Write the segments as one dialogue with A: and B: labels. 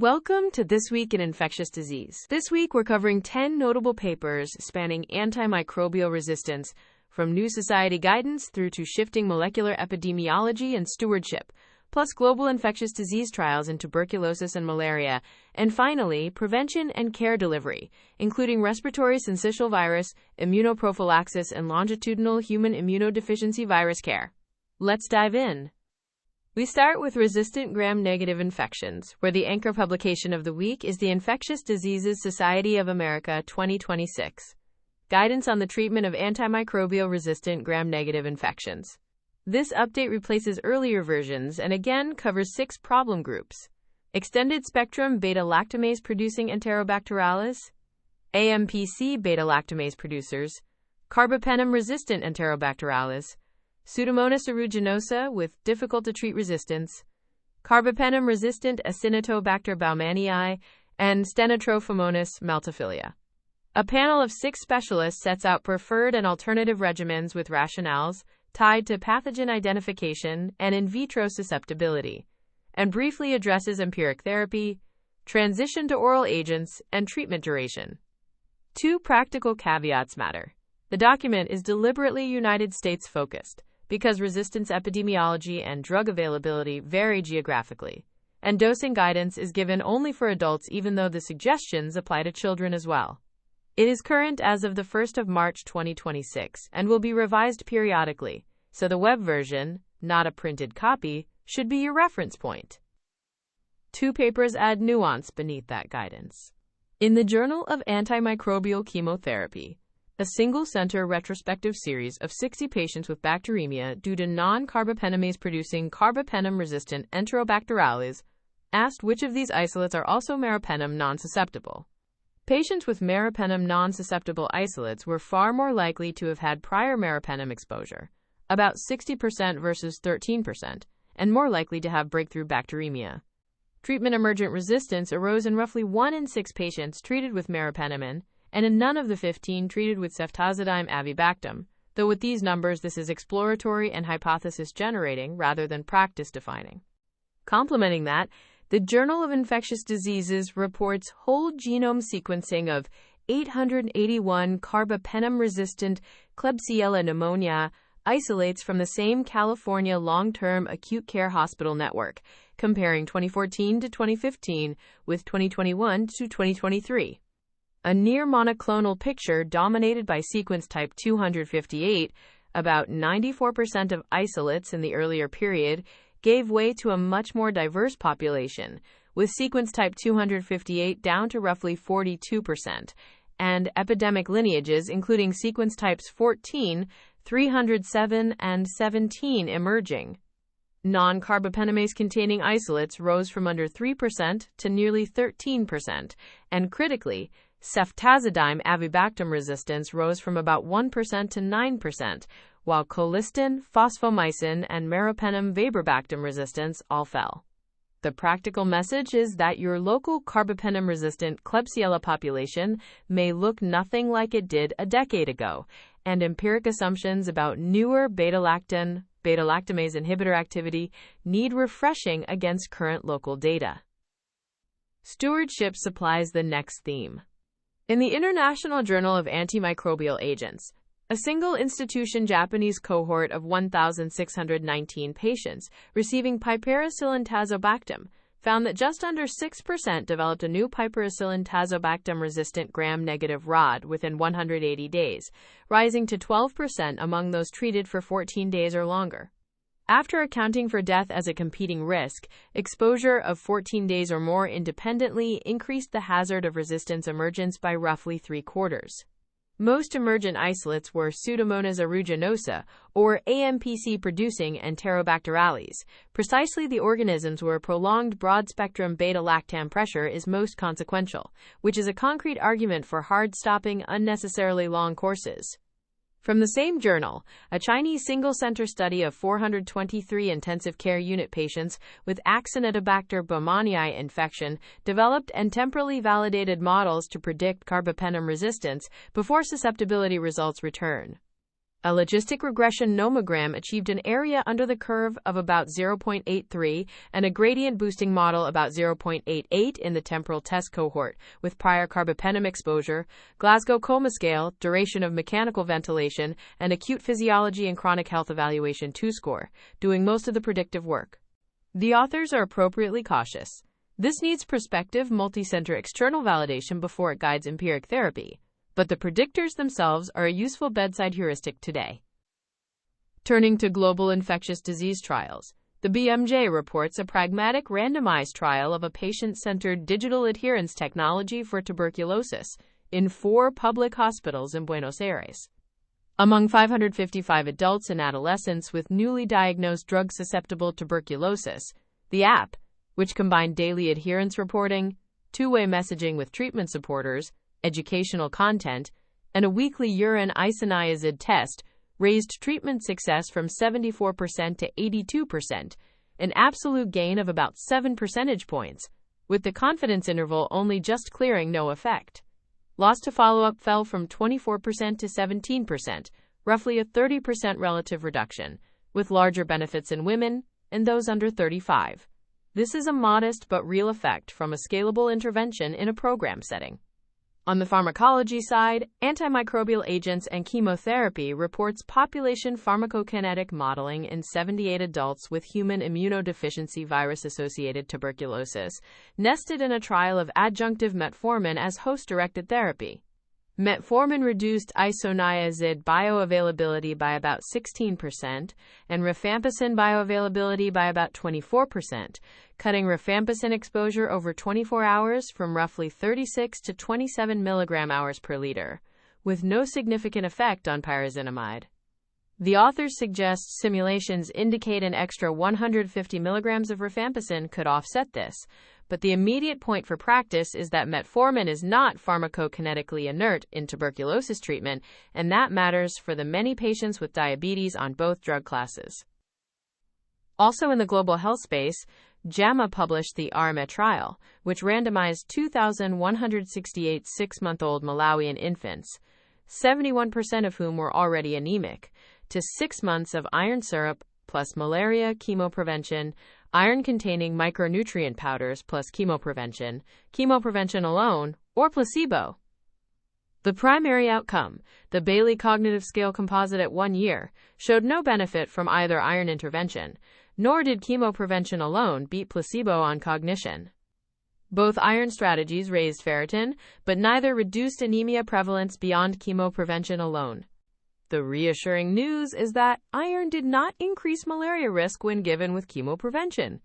A: Welcome to This Week in Infectious Disease. This week we're covering 10 notable papers spanning antimicrobial resistance, from new society guidance through to shifting molecular epidemiology and stewardship, plus global infectious disease trials in tuberculosis and malaria, and finally, prevention and care delivery, including respiratory syncytial virus, immunoprophylaxis, and longitudinal human immunodeficiency virus care. Let's dive in. We start with resistant gram-negative infections, where the anchor publication of the week is the Infectious Diseases Society of America 2026, Guidance on the Treatment of Antimicrobial-Resistant Gram-Negative Infections. This update replaces earlier versions and again covers 6 problem groups: extended-spectrum beta-lactamase-producing Enterobacterales, AMPC beta-lactamase producers, carbapenem-resistant Enterobacterales, Pseudomonas aeruginosa with difficult-to-treat resistance, carbapenem-resistant Acinetobacter baumannii, and Stenotrophomonas maltophilia. A panel of 6 specialists sets out preferred and alternative regimens with rationales tied to pathogen identification and in vitro susceptibility, and briefly addresses empiric therapy, transition to oral agents, and treatment duration. 2 practical caveats matter. The document is deliberately United States-focused, because resistance epidemiology and drug availability vary geographically, and dosing guidance is given only for adults even though the suggestions apply to children as well. It is current as of the 1st of March 2026 and will be revised periodically, so the web version, not a printed copy, should be your reference point. 2 papers add nuance beneath that guidance. In the Journal of Antimicrobial Chemotherapy, a single-center retrospective series of 60 patients with bacteremia due to non-carbapenemase-producing carbapenem-resistant Enterobacterales asked which of these isolates are also meropenem non-susceptible. Patients with meropenem non-susceptible isolates were far more likely to have had prior meropenem exposure, about 60% versus 13%, and more likely to have breakthrough bacteremia. Treatment-emergent resistance arose in roughly 1 in 6 patients treated with meropenem, and in none of the 15 treated with ceftazidime avibactam, though with these numbers this is exploratory and hypothesis-generating rather than practice-defining. Complementing that, the Journal of Infectious Diseases reports whole genome sequencing of 881 carbapenem-resistant Klebsiella pneumonia isolates from the same California long-term acute care hospital network, comparing 2014 to 2015 with 2021 to 2023. A near monoclonal picture dominated by sequence type 258, about 94% of isolates in the earlier period, gave way to a much more diverse population, with sequence type 258 down to roughly 42%, and epidemic lineages including sequence types 14, 307, and 17 emerging. Non-carbapenemase-containing isolates rose from under 3% to nearly 13%, and critically, ceftazidime avibactam resistance rose from about 1% to 9%, while colistin, fosfomycin, and meropenem vaborbactam resistance all fell. The practical message is that your local carbapenem-resistant Klebsiella population may look nothing like it did a decade ago, and empiric assumptions about newer beta-lactamase inhibitor activity need refreshing against current local data. Stewardship supplies the next theme. In the International Journal of Antimicrobial Agents, a single-institution Japanese cohort of 1,619 patients receiving piperacillin tazobactam found that just under 6% developed a new piperacillin tazobactam-resistant gram-negative ROD within 180 days, rising to 12% among those treated for 14 days or longer. After accounting for death as a competing risk, exposure of 14 days or more independently increased the hazard of resistance emergence by roughly 3/4. Most emergent isolates were Pseudomonas aeruginosa, or AMPC-producing Enterobacterales, precisely the organisms where prolonged broad-spectrum beta-lactam pressure is most consequential, which is a concrete argument for hard-stopping unnecessarily long courses. From the same journal, a Chinese single-center study of 423 intensive care unit patients with Acinetobacter baumannii infection developed and temporally validated models to predict carbapenem resistance before susceptibility results return. A logistic regression nomogram achieved an area under the curve of about 0.83 and a gradient boosting model about 0.88 in the temporal test cohort, with prior carbapenem exposure, Glasgow Coma Scale, duration of mechanical ventilation, and acute physiology and chronic health evaluation 2 score, doing most of the predictive work. The authors are appropriately cautious. This needs prospective, multi-center external validation before it guides empiric therapy. But the predictors themselves are a useful bedside heuristic today. Turning to global infectious disease trials, the BMJ reports a pragmatic randomized trial of a patient-centered digital adherence technology for tuberculosis in 4 public hospitals in Buenos Aires. Among 555 adults and adolescents with newly diagnosed drug-susceptible tuberculosis, the app, which combined daily adherence reporting, two-way messaging with treatment supporters, educational content, and a weekly urine isoniazid test, raised treatment success from 74% to 82%, an absolute gain of about 7 percentage points, with the confidence interval only just clearing no effect. Loss to follow-up fell from 24% to 17%, roughly a 30% relative reduction, with larger benefits in women and those under 35. This is a modest but real effect from a scalable intervention in a program setting. On the pharmacology side, antimicrobial agents and chemotherapy reports population pharmacokinetic modeling in 78 adults with human immunodeficiency virus-associated tuberculosis, nested in a trial of adjunctive metformin as host-directed therapy. Metformin reduced isoniazid bioavailability by about 16% and rifampicin bioavailability by about 24%, cutting rifampicin exposure over 24 hours from roughly 36 to 27 mg/hours per liter, with no significant effect on pyrazinamide. The authors suggest simulations indicate an extra 150 mg of rifampicin could offset this, but the immediate point for practice is that metformin is not pharmacokinetically inert in tuberculosis treatment, and that matters for the many patients with diabetes on both drug classes. Also in the global health space, JAMA published the ARMA trial, which randomized 2,168 6-month-old Malawian infants, 71% of whom were already anemic, to 6 months of iron syrup plus malaria chemoprevention, iron-containing micronutrient powders plus chemoprevention alone, or placebo. The primary outcome, the Bayley Cognitive Scale Composite at 1 year, showed no benefit from either iron intervention, nor did chemoprevention alone beat placebo on cognition. Both iron strategies raised ferritin, but neither reduced anemia prevalence beyond chemoprevention alone. The reassuring news is that iron did not increase malaria risk when given with chemoprevention,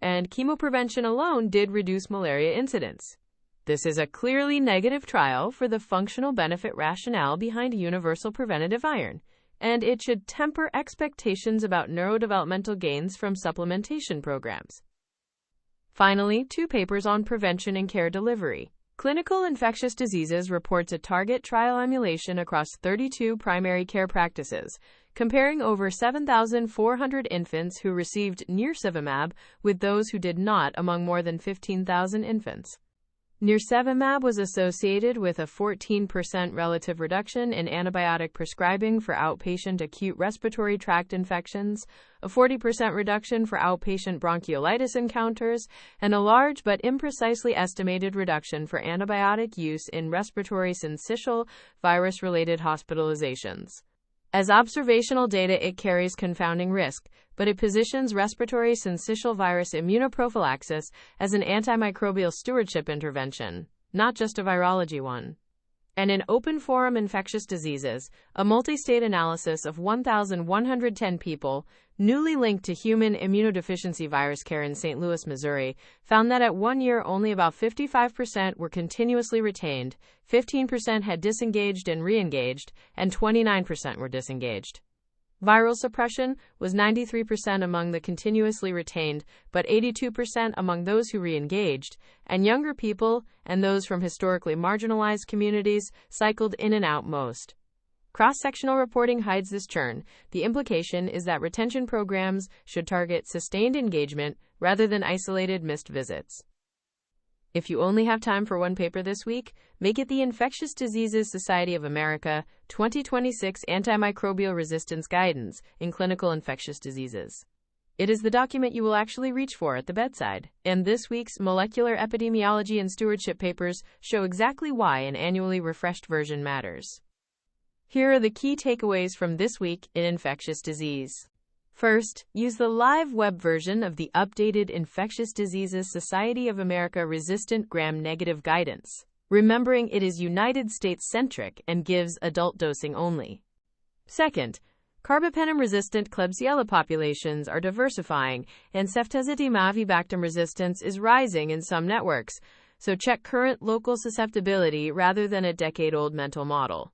A: and chemoprevention alone did reduce malaria incidence. This is a clearly negative trial for the functional benefit rationale behind universal preventative iron, and it should temper expectations about neurodevelopmental gains from supplementation programs. Finally, 2 papers on prevention and care delivery. Clinical Infectious Diseases reports a target trial emulation across 32 primary care practices, comparing over 7,400 infants who received nirsevimab with those who did not among more than 15,000 infants. Nirsevimab was associated with a 14% relative reduction in antibiotic prescribing for outpatient acute respiratory tract infections, a 40% reduction for outpatient bronchiolitis encounters, and a large but imprecisely estimated reduction for antibiotic use in respiratory syncytial virus-related hospitalizations. As observational data, it carries confounding risk, but it positions respiratory syncytial virus immunoprophylaxis as an antimicrobial stewardship intervention, not just a virology one. And in Open Forum Infectious Diseases, a multi-state analysis of 1,110 people newly linked to human immunodeficiency virus care in St. Louis, Missouri, found that at 1 year only about 55% were continuously retained, 15% had disengaged and re-engaged, and 29% were disengaged. Viral suppression was 93% among the continuously retained, but 82% among those who re-engaged, and younger people and those from historically marginalized communities cycled in and out most. Cross-sectional reporting hides this churn. The implication is that retention programs should target sustained engagement rather than isolated missed visits. If you only have time for one paper this week, make it the Infectious Diseases Society of America 2026 Antimicrobial Resistance Guidance in Clinical Infectious Diseases. It is the document you will actually reach for at the bedside, and this week's Molecular Epidemiology and Stewardship papers show exactly why an annually refreshed version matters. Here are the key takeaways from this week in infectious disease. First, use the live web version of the updated Infectious Diseases Society of America Resistant Gram-Negative Guidance, remembering it is United States-centric and gives adult dosing only. Second, carbapenem-resistant Klebsiella populations are diversifying, and ceftazidime-avibactam resistance is rising in some networks, so check current local susceptibility rather than a decade-old mental model.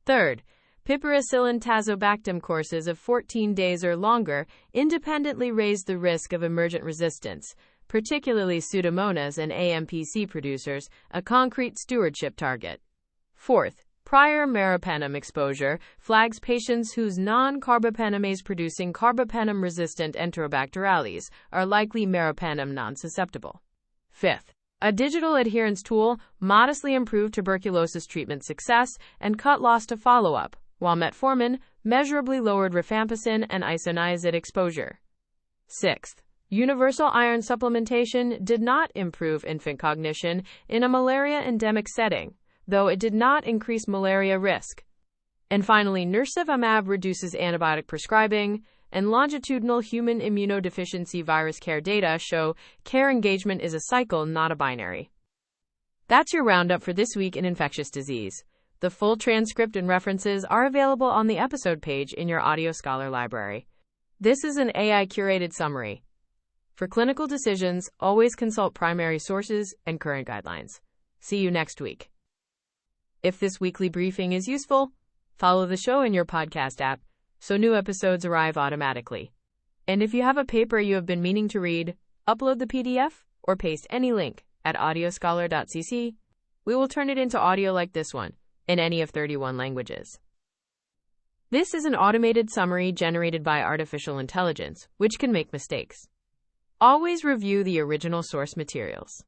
A: Third, piperacillin-tazobactam courses of 14 days or longer independently raise the risk of emergent resistance, particularly Pseudomonas and AMPC producers, a concrete stewardship target. Fourth, prior meropenem exposure flags patients whose non-carbapenemase-producing carbapenem-resistant Enterobacterales are likely meropenem non-susceptible. Fifth, a digital adherence tool modestly improved tuberculosis treatment success and cut loss to follow-up, while metformin measurably lowered rifampicin and isoniazid exposure. Sixth, universal iron supplementation did not improve infant cognition in a malaria endemic setting, though it did not increase malaria risk. And finally, nirsevimab reduces antibiotic prescribing, and longitudinal human immunodeficiency virus care data show care engagement is a cycle, not a binary. That's your roundup for this week in infectious disease. The full transcript and references are available on the episode page in your Audio Scholar library. This is an AI-curated summary. For clinical decisions, always consult primary sources and current guidelines. See you next week. If this weekly briefing is useful, follow the show in your podcast app so new episodes arrive automatically. And if you have a paper you have been meaning to read, upload the PDF or paste any link at audioscholar.cc. We will turn it into audio like this one in any of 31 languages. This is an automated summary generated by artificial intelligence, which can make mistakes. Always review the original source materials.